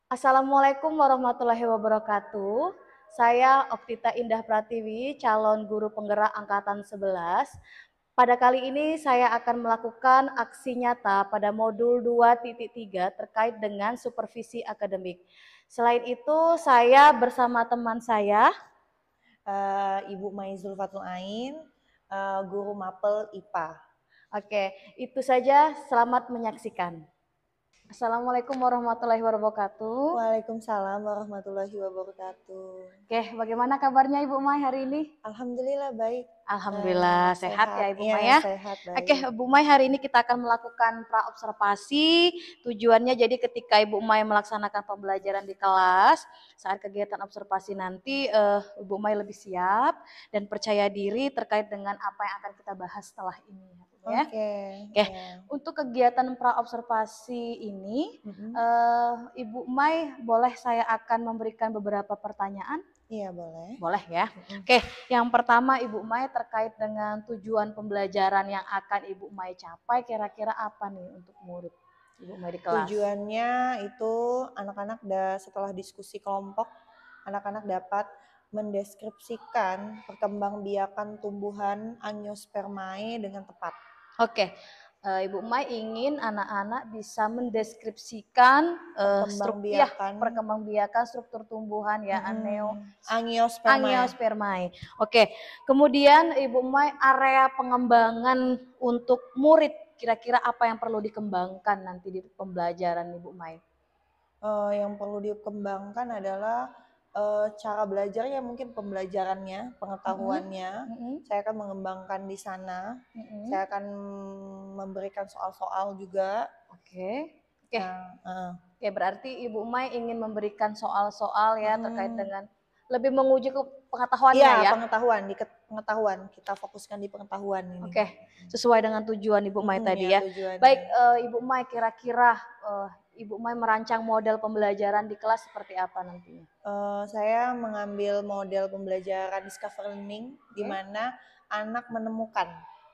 Assalamualaikum warahmatullahi wabarakatuh. Saya Oktita Indah Pratiwi, calon guru penggerak angkatan 11. Pada kali ini saya akan melakukan aksi nyata pada modul 2.3 terkait dengan supervisi akademik. Selain itu, saya bersama teman saya, Ibu Maizul Fatul Ain, guru mapel IPA. oke, itu saja. Selamat menyaksikan. Assalamualaikum warahmatullahi wabarakatuh. Waalaikumsalam warahmatullahi wabarakatuh. Oke, bagaimana kabarnya Ibu Mai hari ini? Alhamdulillah baik. Alhamdulillah sehat Sehat, ya Ibu iya Mai ya. sehat Oke, baik. Bu Mai, hari ini kita akan melakukan praobservasi. Tujuannya jadi ketika Ibu Mai melaksanakan pembelajaran di kelas, saat kegiatan observasi nanti Ibu Mai lebih siap dan percaya diri terkait dengan apa yang akan kita bahas setelah ini ya. Oke, Oke, iya. untuk kegiatan praobservasi ini Ibu Mai boleh saya akan memberikan beberapa pertanyaan. Iya boleh. Boleh ya. Oke, yang pertama Ibu Mai terkait dengan tujuan pembelajaran yang akan Ibu Mai capai, kira-kira apa nih untuk murid Ibu Mai di kelas? Tujuannya itu anak-anak setelah diskusi kelompok, anak-anak dapat mendeskripsikan perkembangbiakan tumbuhan Angiospermae dengan tepat. Oke, Ibu Mai ingin anak-anak bisa mendeskripsikan perkembangbiakan struktur tumbuhan ya, Angiospermae. Angiospermae. Oke, kemudian Ibu Mai area pengembangan untuk murid, kira-kira apa yang perlu dikembangkan nanti di pembelajaran Ibu Mai? Yang perlu dikembangkan adalah cara belajarnya, mungkin pembelajarannya, pengetahuannya. Saya akan mengembangkan di sana. Saya akan memberikan soal-soal juga. Oke. Oke. Nah, Oke, berarti Ibu Mai ingin memberikan soal-soal ya terkait dengan lebih menguji ke pengetahuannya iya, ya. pengetahuan. Kita fokuskan di pengetahuan ini. Oke, sesuai dengan tujuan Ibu Mai tadi ya. Tujuannya. Baik, Ibu Mai, kira-kira Ibu Mai merancang model pembelajaran di kelas seperti apa nantinya? Saya mengambil model pembelajaran discover learning, di mana anak menemukan.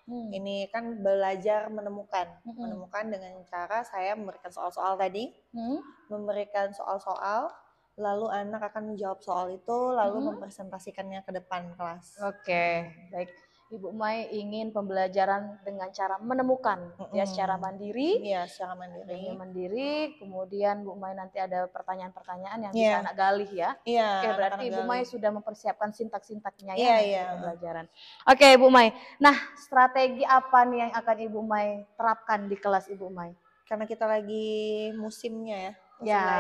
Ini kan belajar menemukan dengan cara saya memberikan soal-soal tadi, memberikan soal-soal, lalu anak akan menjawab soal itu, lalu mempresentasikannya ke depan kelas. Oke, baik. Ibu Mai ingin pembelajaran dengan cara menemukan ya secara mandiri. Iya, secara mandiri. Kemudian Bu Mai nanti ada pertanyaan-pertanyaan yang bisa anak gali ya. Iya. Oke, berarti Ibu Mai sudah mempersiapkan sintak-sintaknya ya nanti pembelajaran. Oke, Bu Mai. Nah, strategi apa nih yang akan Ibu Mai terapkan di kelas Ibu Mai? Karena kita lagi musimnya ya.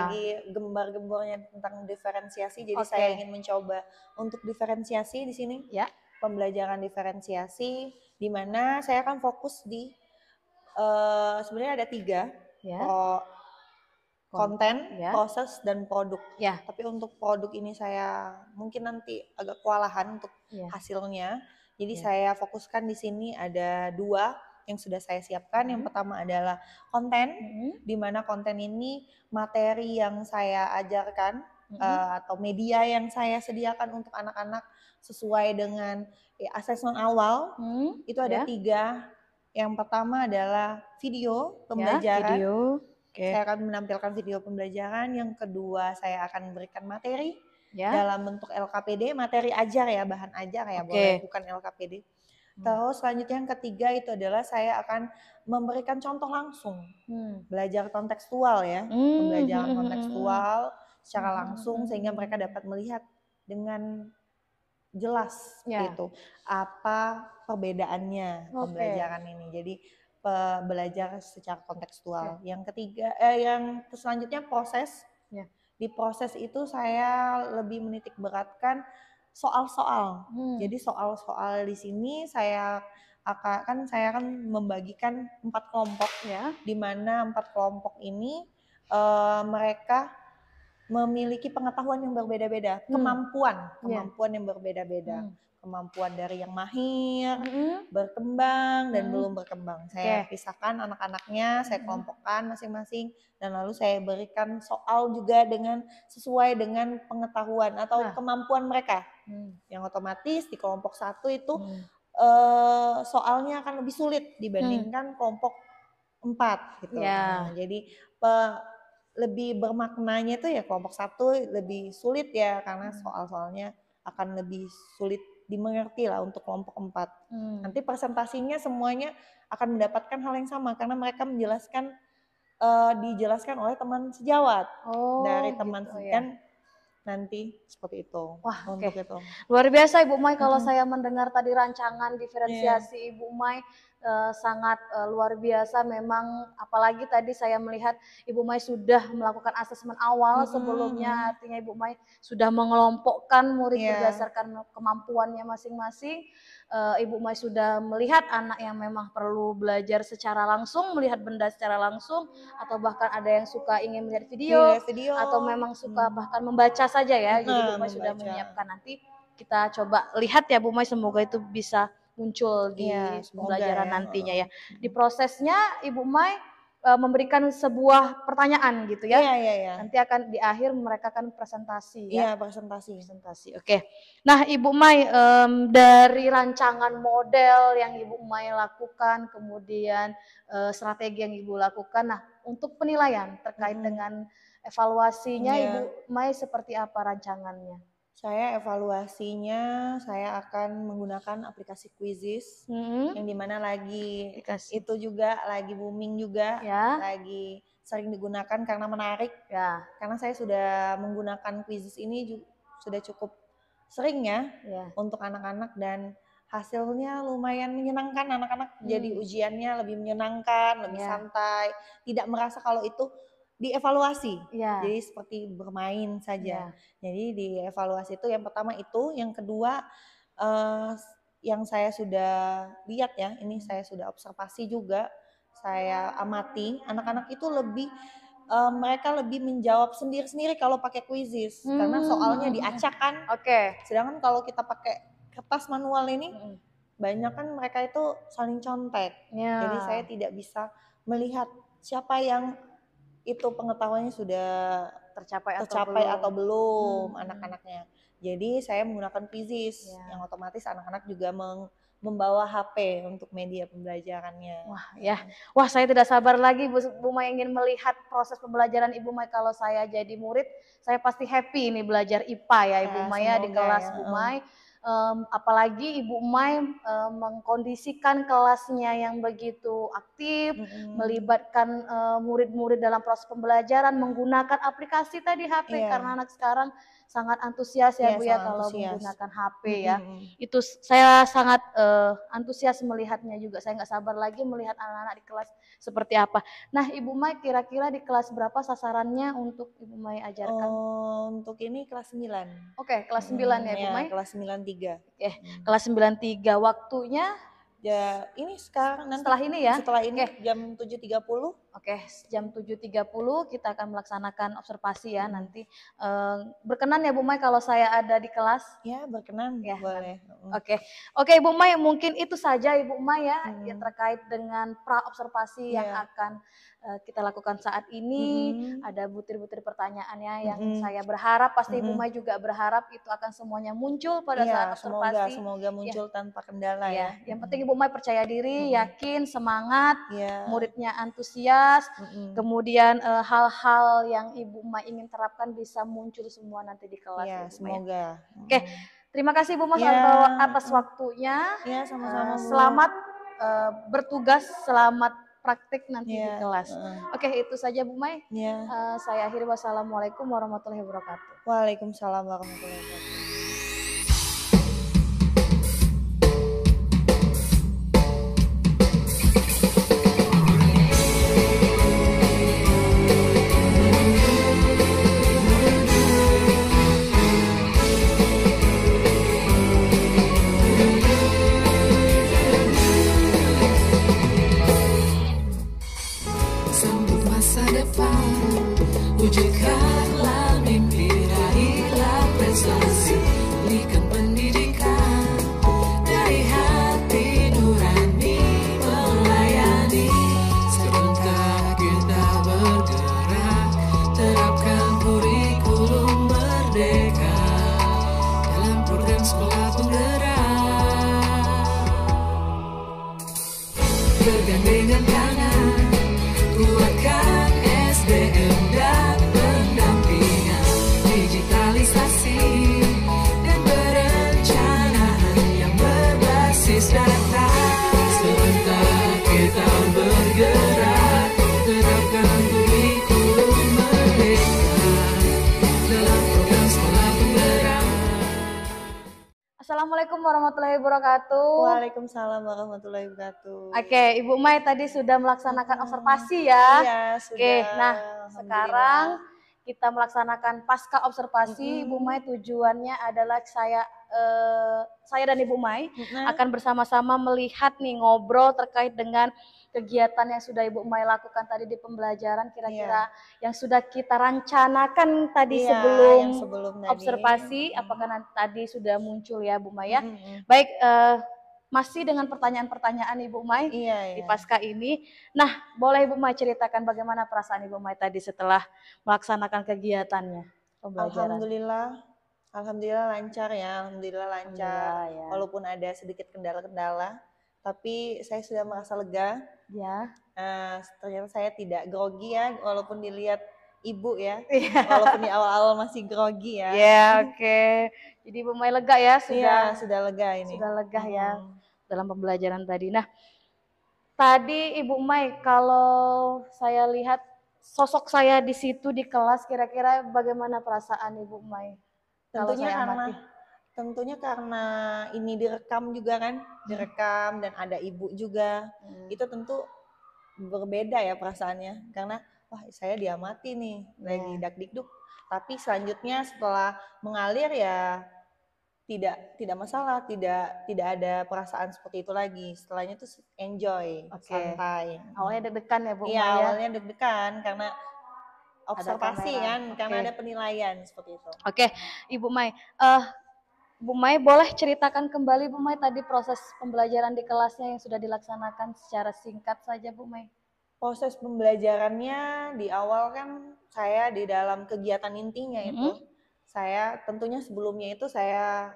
Lagi gembar-gembornya tentang diferensiasi, jadi saya ingin mencoba untuk diferensiasi di sini. Ya. Pembelajaran diferensiasi, di mana saya akan fokus di sebenarnya ada 3, konten, proses, dan produk. Tapi untuk produk ini saya mungkin nanti agak kewalahan untuk hasilnya. Jadi saya fokuskan di sini ada 2 yang sudah saya siapkan. Yang pertama adalah konten, di mana konten ini materi yang saya ajarkan atau media yang saya sediakan untuk anak-anak sesuai dengan asesmen awal. Itu ada 3. Yang pertama adalah video pembelajaran. Saya akan menampilkan video pembelajaran. Yang kedua, saya akan berikan materi dalam bentuk LKPD, materi ajar ya, bahan ajar ya, boleh bukan LKPD. Terus selanjutnya yang ketiga itu adalah saya akan memberikan contoh langsung, belajar kontekstual ya, pembelajaran kontekstual secara langsung sehingga mereka dapat melihat dengan jelas gitu apa perbedaannya pembelajaran ini. Jadi belajar secara kontekstual. Yang ketiga, yang selanjutnya proses. Di proses itu saya lebih menitik beratkan soal-soal. Jadi soal-soal di sini saya akan membagikan 4 kelompok di mana 4 kelompok ini mereka memiliki pengetahuan yang berbeda-beda, kemampuan yang berbeda-beda. Kemampuan dari yang mahir, berkembang, dan belum berkembang. Saya pisahkan anak-anaknya, saya kelompokkan masing-masing, dan lalu saya berikan soal juga sesuai dengan pengetahuan atau kemampuan mereka. Yang otomatis di kelompok 1 itu soalnya akan lebih sulit dibandingkan kelompok 4 gitu. Jadi lebih bermaknanya itu ya kelompok 1 lebih sulit ya, karena soal-soalnya akan lebih sulit dimengerti lah untuk kelompok 4. Nanti presentasinya semuanya akan mendapatkan hal yang sama karena mereka menjelaskan dijelaskan oleh teman sejawat dari teman gitu, kan nanti seperti itu. Wah, untuk itu. Luar biasa Ibu Mai kalau saya mendengar tadi rancangan diferensiasi Ibu Mai sangat luar biasa memang, apalagi tadi saya melihat Ibu Mai sudah melakukan asesmen awal sebelumnya, artinya Ibu Mai sudah mengelompokkan murid berdasarkan kemampuannya masing-masing. Ibu Mai sudah melihat anak yang memang perlu belajar secara langsung, melihat benda secara langsung, atau bahkan ada yang suka ingin melihat video, atau memang suka bahkan membaca saja ya. Jadi Bu Mai sudah menyiapkan, nanti kita coba lihat ya Bu Mai, semoga itu bisa muncul di pembelajaran nantinya ya. Di prosesnya Ibu Mai memberikan sebuah pertanyaan gitu ya. Nanti akan di akhir mereka akan presentasi ya. Presentasi. Oke. Nah Ibu Mai, dari rancangan model yang Ibu Mai lakukan, kemudian strategi yang Ibu lakukan, nah untuk penilaian terkait dengan evaluasinya Ibu Mai seperti apa rancangannya? Saya evaluasinya, saya akan menggunakan aplikasi Quizizz, yang dimana lagi itu juga lagi booming juga, lagi sering digunakan karena menarik. Karena saya sudah menggunakan Quizizz ini sudah cukup sering ya untuk anak-anak, dan hasilnya lumayan menyenangkan. Anak-anak jadi ujiannya lebih menyenangkan, lebih santai, tidak merasa kalau itu dievaluasi, jadi seperti bermain saja. Jadi dievaluasi itu yang pertama itu, yang kedua yang saya sudah lihat ya, ini saya sudah observasi juga, saya amati anak-anak itu lebih mereka lebih menjawab sendiri-sendiri kalau pakai Quizizz, karena soalnya diacak kan. Sedangkan kalau kita pakai kertas manual ini, banyak kan mereka itu saling contek. Jadi saya tidak bisa melihat siapa yang itu pengetahuannya sudah tercapai atau belum anak-anaknya. Jadi saya menggunakan Quizizz yang otomatis anak-anak juga membawa HP untuk media pembelajarannya. Wah saya tidak sabar lagi Bu Mai ingin melihat proses pembelajaran Ibu Mai. Kalau saya jadi murid, saya pasti happy ini belajar IPA ya Ibu Mai ya, di kelas Bu Mai. Apalagi Ibu Mai mengkondisikan kelasnya yang begitu aktif, melibatkan murid-murid dalam proses pembelajaran, menggunakan aplikasi tadi HP, karena anak sekarang sangat antusias ya Bu ya kalau menggunakan HP ya. Itu saya sangat antusias melihatnya juga, saya nggak sabar lagi melihat anak-anak di kelas seperti apa. Nah Ibu Mai kira-kira di kelas berapa sasarannya untuk Ibu Mai ajarkan? Untuk ini kelas 9. Kelas 9 ya Ibu Mai? Kelas 9-3. Kelas 9-3, waktunya? Ya ini sekarang, nanti setelah ini ya? Setelah ini jam 7.30. Jam 7.30 kita akan melaksanakan observasi ya nanti. Berkenan ya Bu Mai kalau saya ada di kelas? Ya berkenan, boleh. Oke Ibu Mai, mungkin itu saja Ibu Mai ya, terkait dengan pra observasi yang akan kita lakukan saat ini. Ada butir-butir pertanyaannya yang saya berharap, pasti Ibu Mai juga berharap itu akan semuanya muncul pada saat observasi. Semoga muncul tanpa kendala ya. Yang penting Ibu Mai percaya diri, yakin, semangat, muridnya antusias, kemudian hal-hal yang Ibu Mai ingin terapkan bisa muncul semua nanti di kelas. Semoga. Terima kasih Bu Mai atas waktunya. Sama-sama. Selamat bertugas, selamat praktik nanti di kelas. Itu saja Bu Mai. Saya akhiri, wassalamualaikum warahmatullahi wabarakatuh. Waalaikumsalam warahmatullahi wabarakatuh. Wujudkanlah mimpi, raihlah prestasi, berikan pendidikan dari hati nurani melayani. Serentak kita bergerak, terapkan kurikulum merdeka dalam program sekolah penggerak. Bergandengan tangan, kuatkan SDM dan Assalamualaikum warahmatullahi wabarakatuh. Waalaikumsalam warahmatullahi wabarakatuh. Oke, Ibu Mai tadi sudah melaksanakan observasi ya. Iya, sudah. Oke, nah sekarang kita melaksanakan pasca observasi. Ibu Mai tujuannya adalah saya dan Ibu Mai akan bersama-sama melihat nih, ngobrol terkait dengan kegiatan yang sudah Ibu Mai lakukan tadi di pembelajaran, kira-kira yang sudah kita rencanakan tadi sebelum observasi, apakah nanti tadi sudah muncul ya Bu Mai ya. Baik, masih dengan pertanyaan-pertanyaan Ibu Mai di pasca ini. Nah, boleh Ibu Mai ceritakan bagaimana perasaan Ibu Mai tadi setelah melaksanakan kegiatannya pembelajaran? Alhamdulillah lancar ya, alhamdulillah lancar. Ya. Walaupun ada sedikit kendala-kendala, tapi saya sudah merasa lega. Ya. Ternyata saya tidak grogi ya, walaupun dilihat ibu ya, walaupun di awal-awal masih grogi ya. Ya, oke. Jadi Ibu Mai lega ya, sudah lega ini. Sudah lega ya dalam pembelajaran tadi. Nah, tadi Ibu Mai, kalau saya lihat sosok saya di situ di kelas, kira-kira bagaimana perasaan Ibu Mai? Tentunya karena ini direkam juga kan, direkam dan ada ibu juga. Itu tentu berbeda ya perasaannya, karena wah saya diamati nih, lagi dak-dikduk. Tapi selanjutnya setelah mengalir ya tidak masalah, tidak ada perasaan seperti itu lagi. Setelahnya tuh enjoy, santai. Awalnya deg-degan ya Bu Mai? Iya, awalnya deg-degan karena observasi kan, karena ada penilaian seperti itu. Oke, Ibu Mai, Bu Mai boleh ceritakan kembali Bu Mai tadi proses pembelajaran di kelasnya yang sudah dilaksanakan secara singkat saja Bu Mai. Proses pembelajarannya di awal kan saya di dalam kegiatan intinya itu, saya tentunya sebelumnya itu saya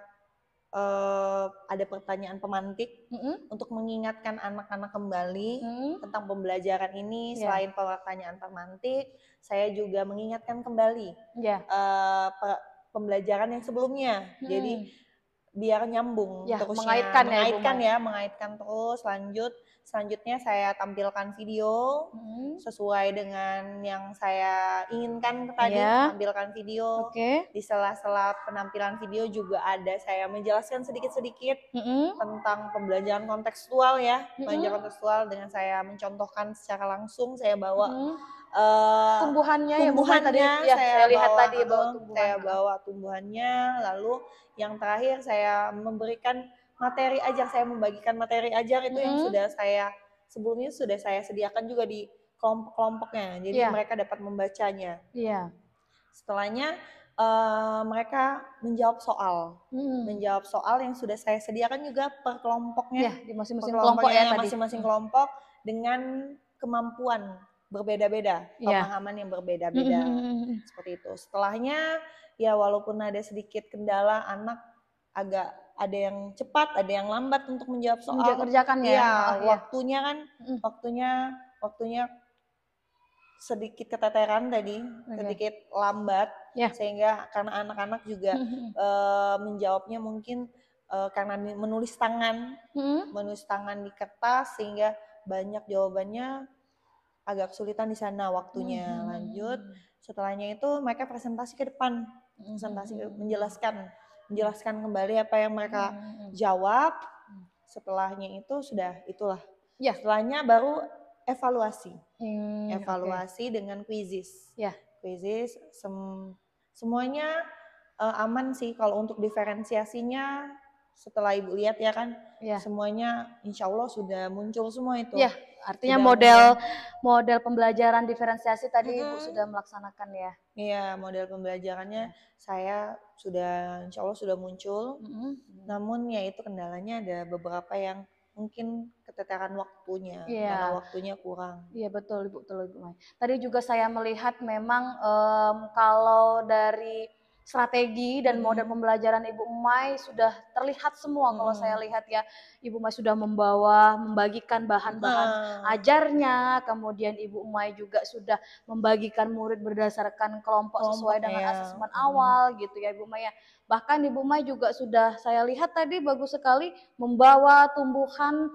ada pertanyaan pemantik untuk mengingatkan anak-anak kembali tentang pembelajaran ini. Selain pertanyaan pemantik, saya juga mengingatkan kembali pembelajaran yang sebelumnya. Jadi biar nyambung terusnya, mengaitkan terus. Selanjutnya saya tampilkan video sesuai dengan yang saya inginkan tadi, tampilkan video. Di sela-sela penampilan video juga ada saya menjelaskan sedikit-sedikit tentang pembelajaran kontekstual ya, pembelajaran kontekstual dengan saya mencontohkan secara langsung, saya bawa tumbuhannya tadi saya lihat tadi saya bawa tumbuhannya. Lalu yang terakhir saya memberikan materi ajar, saya membagikan materi ajar itu yang sudah saya sebelumnya sudah saya sediakan juga di kelompok-kelompoknya, jadi mereka dapat membacanya. Setelahnya mereka menjawab soal yang sudah saya sediakan juga per kelompoknya, di masing-masing kelompok ya tadi. Masing-masing kelompok dengan kemampuan berbeda-beda, pemahaman yang berbeda-beda, seperti itu. Setelahnya ya walaupun ada sedikit kendala, anak agak ada yang cepat, ada yang lambat untuk menjawab soal. Kerjakan ya. Waktunya kan, waktunya sedikit keteteran tadi, sedikit lambat, sehingga karena anak-anak juga menjawabnya mungkin karena menulis tangan di kertas, sehingga banyak jawabannya agak kesulitan di sana waktunya. Lanjut, setelahnya itu mereka presentasi ke depan, menjelaskan kembali apa yang mereka jawab. Setelahnya itu itulah. Setelahnya baru evaluasi. Dengan quizzes. Quizzes semuanya aman sih. Kalau untuk diferensiasinya setelah Ibu lihat ya kan, semuanya insya Allah sudah muncul semua itu. Artinya model pembelajaran diferensiasi tadi Ibu sudah melaksanakan ya? Iya, model pembelajarannya saya sudah insya Allah sudah muncul. Namun ya itu kendalanya ada beberapa yang mungkin keteteran waktunya, karena waktunya kurang. Iya betul Ibu, betul. Tadi juga saya melihat memang kalau dari strategi dan model pembelajaran Ibu Mai sudah terlihat semua. Kalau saya lihat ya, Ibu Mai sudah membagikan bahan-bahan ajarnya, kemudian Ibu Mai juga sudah membagikan murid berdasarkan kelompok sesuai dengan asesmen awal gitu ya Ibu Mai ya. Bahkan Ibu Mai juga sudah saya lihat tadi bagus sekali membawa tumbuhan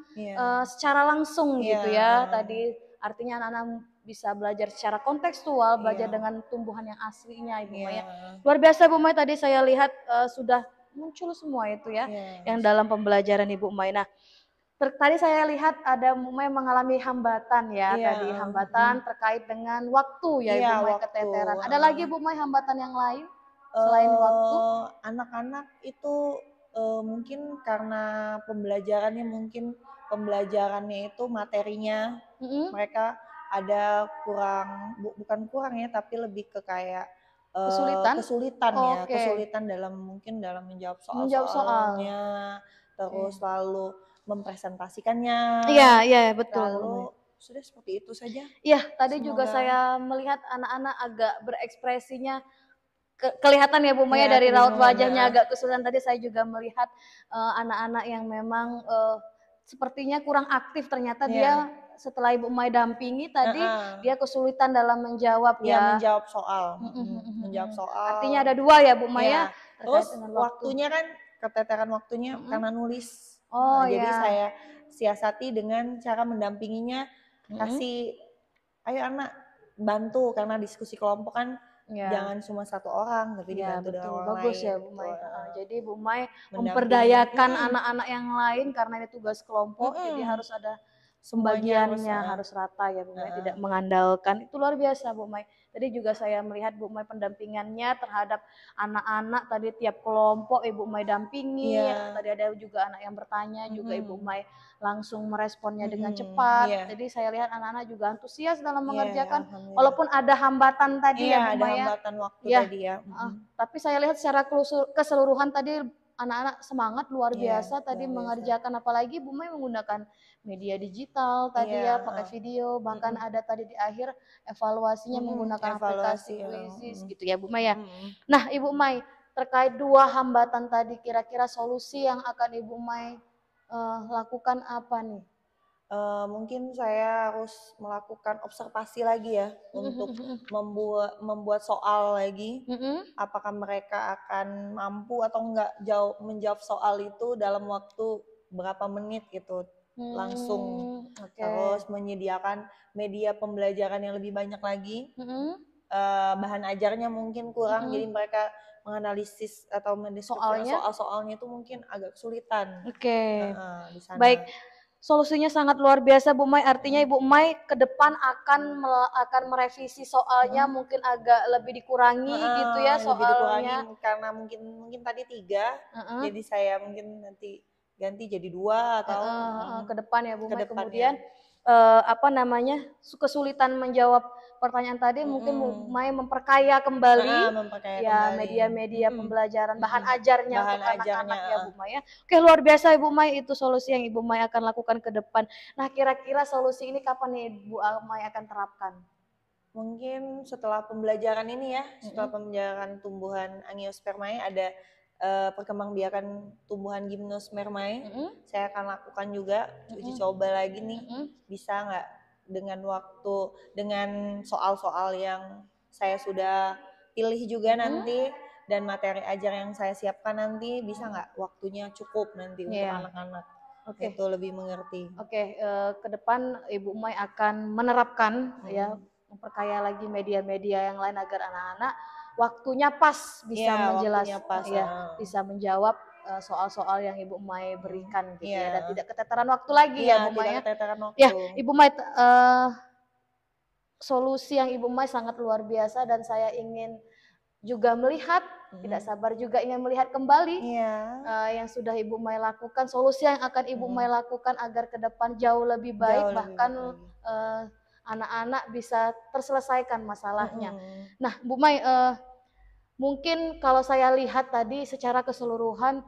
secara langsung gitu ya. Tadi artinya anak-anak bisa belajar secara kontekstual, belajar dengan tumbuhan yang aslinya Ibu Mai ya. Luar biasa Bu Mai, tadi saya lihat sudah muncul semua itu ya, yang dalam pembelajaran Ibu Umay. Nah, tadi saya lihat ada Bu Umay mengalami hambatan ya, tadi hambatan terkait dengan waktu ya Ibu Umay keteteran. Ada lagi Bu Umay hambatan yang lain selain waktu? Anak-anak itu mungkin karena pembelajarannya itu materinya mereka ada kurang, bukan kurang ya, tapi lebih ke kayak kesulitan dalam menjawab soalnya, terus lalu mempresentasikannya. Iya, betul. Lalu sudah seperti itu saja. Iya, tadi juga saya melihat anak-anak agak berekspresinya kelihatan ya Bu Maya dari raut wajahnya agak kesulitan. Tadi saya juga melihat anak-anak yang memang sepertinya kurang aktif, ternyata dia setelah Ibu Umay dampingi tadi dia kesulitan dalam menjawab menjawab soal. Menjawab soal. Artinya ada dua ya Bu Maya. Terus waktunya kan keteteran waktunya karena nulis. Jadi saya siasati dengan cara mendampinginya, kasih ayo anak bantu, karena diskusi kelompok kan jangan cuma satu orang tapi dibantu dengan orang bagus lain. Ya Bu Umay. Jadi Bu Umay memperdayakan anak-anak yang lain karena ini tugas kelompok, jadi harus ada pembagiannya harus rata ya Bu Umay, tidak mengandalkan. Itu luar biasa Bu Umay. Tadi juga saya melihat Bu Umay pendampingannya terhadap anak-anak, tadi tiap kelompok Ibu Umay dampingi. Tadi ada juga anak yang bertanya juga Ibu Umay langsung meresponnya dengan cepat. Jadi saya lihat anak-anak juga antusias dalam mengerjakan walaupun ada hambatan tadi ya Bu Umay. Ada hambatan waktu tadi ya. Tapi saya lihat secara keseluruhan tadi anak-anak semangat luar biasa tadi mengerjakan, apalagi Bu Umay menggunakan media digital tadi pakai video, bahkan ada tadi di akhir evaluasinya menggunakan aplikasi Quizzes gitu ya Bu Umay ya. Nah Ibu Umay, terkait dua hambatan tadi, kira-kira solusi yang akan Ibu Umay lakukan apa nih? Mungkin saya harus melakukan observasi lagi ya untuk membuat soal lagi. Apakah mereka akan mampu atau enggak menjawab soal itu dalam waktu berapa menit gitu langsung. Terus menyediakan media pembelajaran yang lebih banyak lagi. Bahan ajarnya mungkin kurang, jadi mereka menganalisis atau mendeskripsikan soal-soalnya itu mungkin agak kesulitan. Di sana. Baik. Solusinya sangat luar biasa Bu Umay, artinya Ibu Umay ke depan akan merevisi soalnya, mungkin agak lebih dikurangi gitu ya soalnya. Karena mungkin tadi 3, jadi saya mungkin nanti ganti jadi 2 atau ke depan ya Bu Umay. Kemudian kesulitan menjawab pertanyaan tadi mungkin Bu Umay memperkaya kembali media-media pembelajaran, bahan ajarnya untuk anak-anak ya Bu Umay ya. Oke, luar biasa Ibu Umay, itu solusi yang Ibu Umay akan lakukan ke depan. Nah, kira-kira solusi ini kapan nih Bu Umay akan terapkan? Mungkin setelah pembelajaran ini ya, setelah pembelajaran tumbuhan Angiospermae, ada perkembangbiakan tumbuhan Gymnospermae, saya akan lakukan juga uji coba lagi nih, bisa nggak dengan soal-soal yang saya sudah pilih juga nanti, dan materi ajar yang saya siapkan nanti, bisa nggak waktunya cukup nanti untuk anak-anak itu lebih mengerti. Ke depan Ibu Umay akan menerapkan ya, memperkaya lagi media-media yang lain agar anak-anak waktunya pas bisa menjelaskan, bisa menjawab soal-soal yang Ibu Umay berikan gitu ya, dan tidak keteteran waktu lagi ya Bu Umay ya. Ibu Umay, solusi yang Ibu Umay sangat luar biasa, dan saya ingin juga melihat, tidak sabar juga ingin melihat kembali yang sudah Ibu Umay lakukan, solusi yang akan Ibu Umay lakukan agar ke depan jauh lebih baik, bahkan anak-anak bisa terselesaikan masalahnya. Nah Bu Umay, mungkin kalau saya lihat tadi secara keseluruhan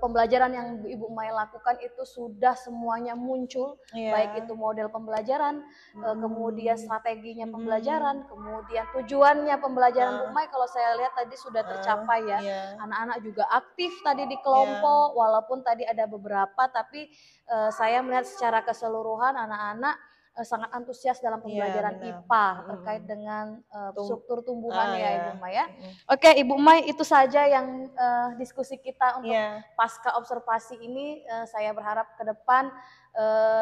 pembelajaran yang Ibu Umay lakukan itu sudah semuanya muncul, baik itu model pembelajaran, kemudian strateginya pembelajaran, kemudian tujuannya pembelajaran Bu Umay kalau saya lihat tadi sudah tercapai ya. Anak-anak juga aktif tadi di kelompok, walaupun tadi ada beberapa, tapi saya melihat secara keseluruhan anak-anak sangat antusias dalam pembelajaran IPA terkait dengan struktur tumbuhan ya Ibu Umay ya. Oke Ibu Umay, itu saja yang diskusi kita untuk pasca observasi ini. Saya berharap ke depan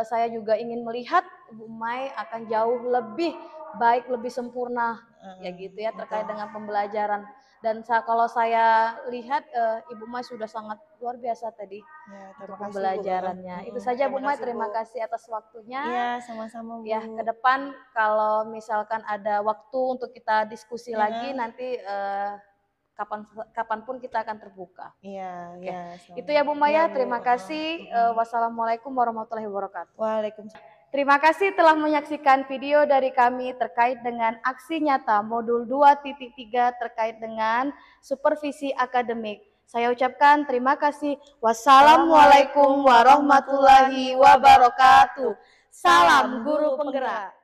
Saya juga ingin melihat Bu Umay akan jauh lebih baik, lebih sempurna ya gitu ya terkait dengan pembelajaran. Dan kalau saya lihat Ibu Umay sudah sangat luar biasa tadi untuk pembelajarannya. Itu saja Bu Umay, terima kasih atas waktunya. Iya, sama-sama Bu. Ya, ke depan kalau misalkan ada waktu untuk kita diskusi lagi nanti kapanpun kita akan terbuka. Iya, okay. Iya. Itu ya Bu Maya, terima kasih. Wassalamualaikum warahmatullahi wabarakatuh. Waalaikumsalam. Terima kasih telah menyaksikan video dari kami terkait dengan aksi nyata modul 2.3 terkait dengan supervisi akademik. Saya ucapkan terima kasih. Wassalamualaikum warahmatullahi wabarakatuh. Salam guru penggerak.